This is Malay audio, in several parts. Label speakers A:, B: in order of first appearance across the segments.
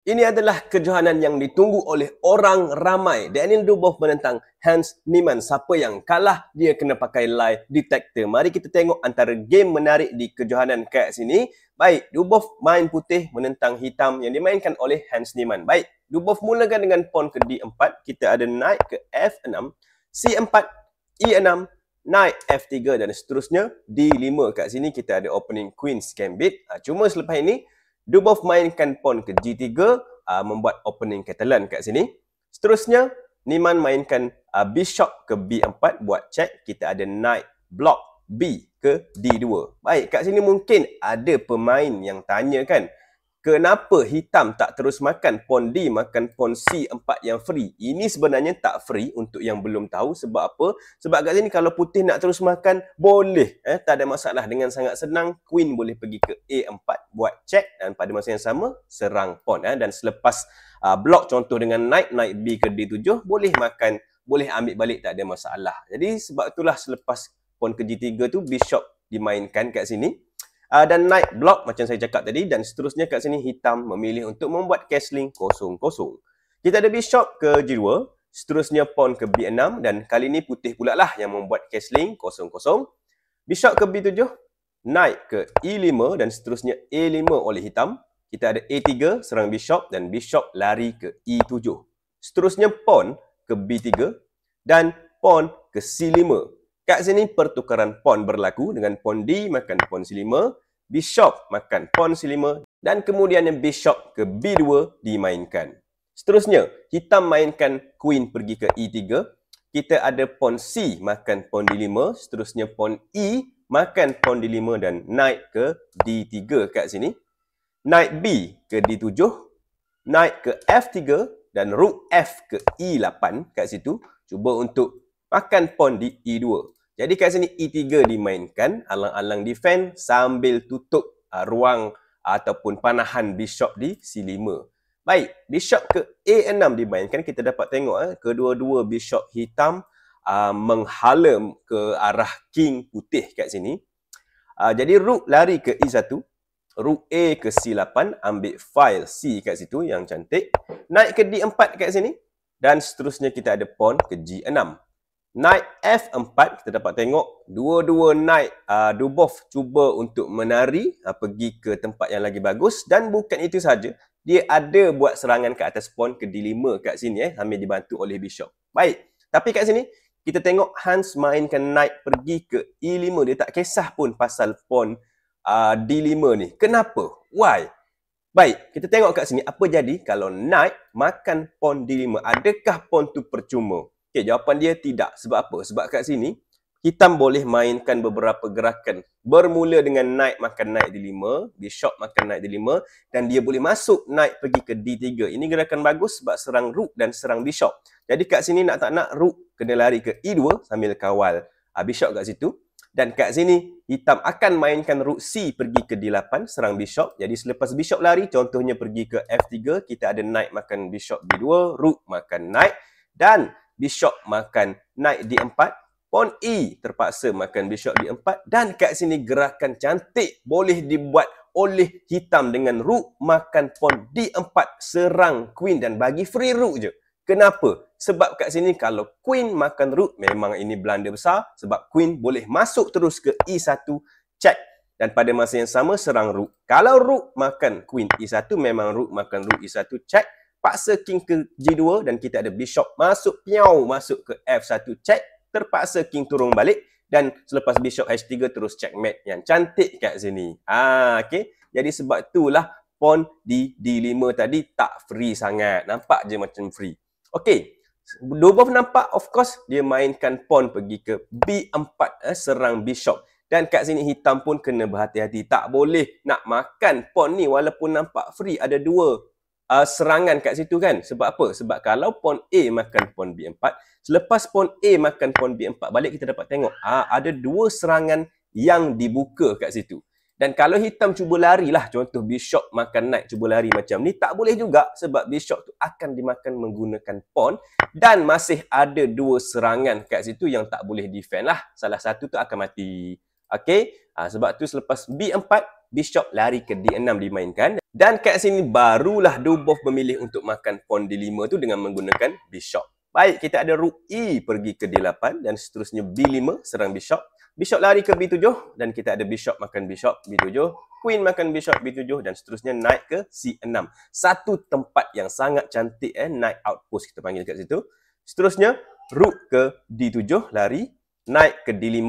A: Ini adalah kejohanan yang ditunggu oleh orang ramai. Daniel Dubois menentang Hans Niemann. Siapa yang kalah, dia kena pakai lie detector. Mari kita tengok antara game menarik di kejohanan kat sini. Baik, Dubois main putih menentang hitam yang dimainkan oleh Hans Niemann. Baik, Dubois mulakan dengan pawn ke D4. Kita ada knight ke F6, C4, E6, knight F3 dan seterusnya. D5 kat sini kita ada opening Queen's Gambit. Cuma selepas ini, Dubois mainkan pawn ke G3, membuat opening Catalan kat sini. Seterusnya, Niemann mainkan bishop ke B4, buat check. Kita ada knight block B ke D2. Baik, kat sini mungkin ada pemain yang tanya kan, kenapa hitam tak terus makan pawn D, makan pawn C4 yang free? Ini sebenarnya tak free untuk yang belum tahu. Sebab apa? Sebab kat sini kalau putih nak terus makan, boleh. Tak ada masalah. Dengan sangat senang, queen boleh pergi ke A4, buat check dan pada masa yang sama, serang pawn. Dan selepas blok contoh dengan knight B ke D7, boleh makan, boleh ambil balik, tak ada masalah. Jadi sebab itulah selepas pawn ke G3 tu, bishop dimainkan kat sini. Dan knight block macam saya cakap tadi, dan seterusnya kat sini hitam memilih untuk membuat castling 0-0. Kita ada bishop ke G2, seterusnya pawn ke B6 dan kali ini putih pula lah yang membuat castling 0-0. Bishop ke B7, knight ke E5 dan seterusnya A5 oleh hitam. Kita ada A3 serang bishop dan bishop lari ke E7. Seterusnya pawn ke B3 dan pawn ke C5. Kat sini pertukaran pawn berlaku dengan pawn D makan pawn C5, bishop makan pawn C5 dan kemudian bishop ke B2 dimainkan. Seterusnya, hitam mainkan queen pergi ke E3. Kita ada pawn C makan pawn D5, seterusnya pawn E makan pawn D5 dan knight ke D3 kat sini. Knight B ke D7, knight ke F3 dan rook F ke E8 kat situ. Cuba untuk makan pawn di E2. Jadi kat sini E3 dimainkan, alang-alang defend sambil tutup ruang ataupun panahan bishop di C5. Baik, bishop ke A6 dimainkan. Kita dapat tengok kedua-dua bishop hitam menghala ke arah king putih kat sini. Jadi rook lari ke E1, rook A ke C8, ambil file C kat situ yang cantik. Knight ke D4 kat sini dan seterusnya kita ada pawn ke G6. Knight F4, kita dapat tengok dua-dua knight Dubois cuba untuk menari pergi ke tempat yang lagi bagus, dan bukan itu saja, dia ada buat serangan ke atas pawn ke D5 kat sini sambil dibantu oleh bishop. Baik, tapi kat sini kita tengok Hans mainkan knight pergi ke E5, dia tak kisah pun pasal pawn D5 ni. Kenapa? Why? Baik, kita tengok kat sini apa jadi kalau knight makan pawn D5. Adakah pawn tu percuma? Okey, jawapan dia tidak. Sebab apa? Sebab kat sini, hitam boleh mainkan beberapa gerakan. Bermula dengan knight makan knight D5, bishop makan knight D5, dan dia boleh masuk knight pergi ke D3. Ini gerakan bagus sebab serang rook dan serang bishop. Jadi kat sini nak tak nak, rook kena lari ke E2 sambil kawal bishop kat situ. Dan kat sini, hitam akan mainkan rook C pergi ke D8, serang bishop. Jadi selepas bishop lari, contohnya pergi ke F3, kita ada knight makan bishop B2, rook makan knight, dan bishop makan knight D4, pawn E terpaksa makan bishop D4, dan kat sini gerakan cantik boleh dibuat oleh hitam dengan rook makan pawn D4, serang queen dan bagi free rook je. Kenapa? Sebab kat sini kalau queen makan rook, memang ini blunder besar sebab queen boleh masuk terus ke E1, check, dan pada masa yang sama serang rook. Kalau rook makan queen E1, memang rook makan rook E1, check, paksa king ke G2 dan kita ada bishop masuk piau masuk ke F1, check, terpaksa king turun balik dan selepas bishop H3 terus checkmate yang cantik kat sini. Okey. Jadi sebab itulah pawn di D5 tadi tak free sangat. Nampak je macam free. Okey. Dubois nampak, of course, dia mainkan pawn pergi ke B4, serang bishop. Dan kat sini hitam pun kena berhati-hati. Tak boleh nak makan pawn ni walaupun nampak free. Ada dua serangan kat situ kan. Sebab apa? Sebab kalau pawn A makan pawn B4, selepas pawn A makan pawn B4 balik, kita dapat tengok ada dua serangan yang dibuka kat situ. Dan kalau hitam cuba larilah, contoh bishop makan knight cuba lari macam ni, tak boleh juga sebab bishop tu akan dimakan menggunakan pawn dan masih ada dua serangan kat situ yang tak boleh defend lah. Salah satu tu akan mati. Okey, sebab tu selepas B4 bishop lari ke D6 dimainkan. Dan kat sini barulah Dubov memilih untuk makan pawn D5 tu dengan menggunakan bishop. Baik, kita ada rook E pergi ke D8 dan seterusnya B5 serang bishop. Bishop lari ke B7 dan kita ada bishop makan bishop B7. Queen makan bishop B7 dan seterusnya naik ke C6. Satu tempat yang sangat cantik knight outpost kita panggil kat situ. Seterusnya rook ke D7 lari, naik ke D5,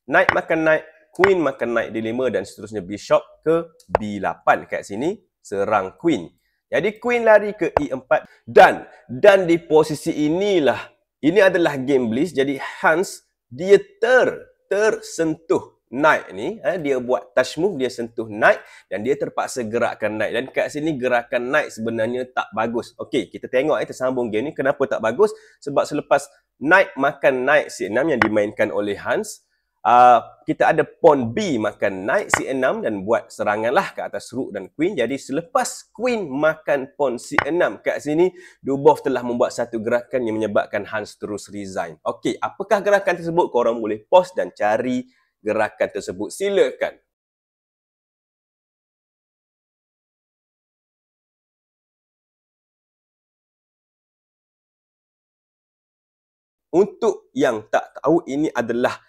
A: knight makan knight, queen makan knight D5 dan seterusnya bishop ke B8 kat sini serang queen. Jadi queen lari ke E4 dan di posisi inilah, ini adalah game bliss. Jadi Hans dia tersentuh knight ni, dia buat touch move, dia sentuh knight dan dia terpaksa gerakkan knight. Dan kat sini gerakan knight sebenarnya tak bagus. Okey, kita tengok tersambung game ni kenapa tak bagus? Sebab selepas knight makan knight C6 yang dimainkan oleh Hans, kita ada pawn B makan knight C6 dan buat seranganlah ke atas rook dan queen. Jadi selepas queen makan pawn C6 kat sini, Dubov telah membuat satu gerakan yang menyebabkan Hans terus resign. Okey, apakah gerakan tersebut? Korang boleh pause dan cari gerakan tersebut. Silakan. Untuk yang tak tahu, ini adalah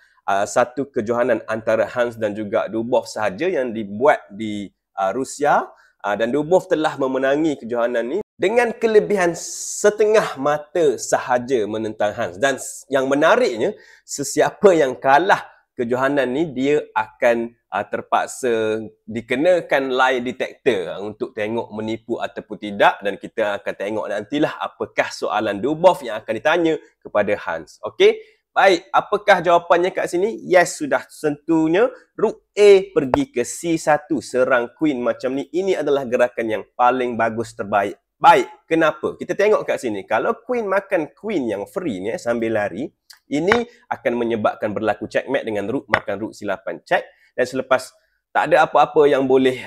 A: satu kejohanan antara Hans dan juga Dubov sahaja yang dibuat di Rusia, dan Dubov telah memenangi kejohanan ni dengan kelebihan setengah mata sahaja menentang Hans. Dan yang menariknya, sesiapa yang kalah kejohanan ni dia akan terpaksa dikenakan lie detector untuk tengok menipu ataupun tidak, dan kita akan tengok nantilah apakah soalan Dubov yang akan ditanya kepada Hans. Okey, baik, apakah jawapannya kat sini? Yes, sudah tentunya rook A pergi ke C1 serang queen macam ni. Ini adalah gerakan yang paling bagus, terbaik. Baik, kenapa? Kita tengok kat sini. Kalau queen makan queen yang free ni sambil lari, ini akan menyebabkan berlaku checkmate dengan rook makan rook C8 check. Dan selepas tak ada apa-apa yang boleh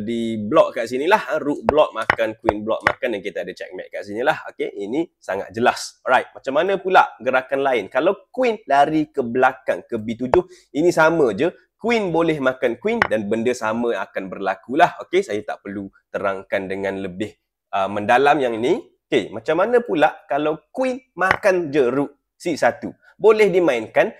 A: di block kat sini lah. Rook block makan, queen block makan, dan kita ada checkmate kat sini lah. Okay, ini sangat jelas. Alright, macam mana pula gerakan lain? Kalau queen lari ke belakang ke B7, ini sama je. Queen boleh makan queen dan benda sama akan berlaku lah. Okay, saya tak perlu terangkan dengan lebih mendalam yang ini. Okay, macam mana pula kalau queen makan je rook C1? Boleh dimainkan.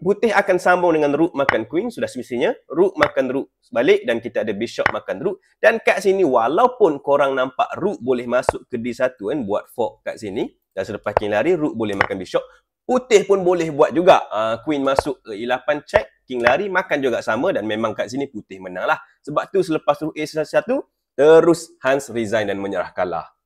A: Putih akan sambung dengan rook makan queen, sudah semestinya. Rook makan rook balik dan kita ada bishop makan rook. Dan kat sini walaupun korang nampak rook boleh masuk ke D1 kan, buat fork kat sini. Dan selepas king lari, rook boleh makan bishop. Putih pun boleh buat juga. Queen masuk ke E8 check, king lari makan juga sama, dan memang kat sini putih menang lah. Sebab tu selepas rook A1, terus Hans resign dan menyerah kalah.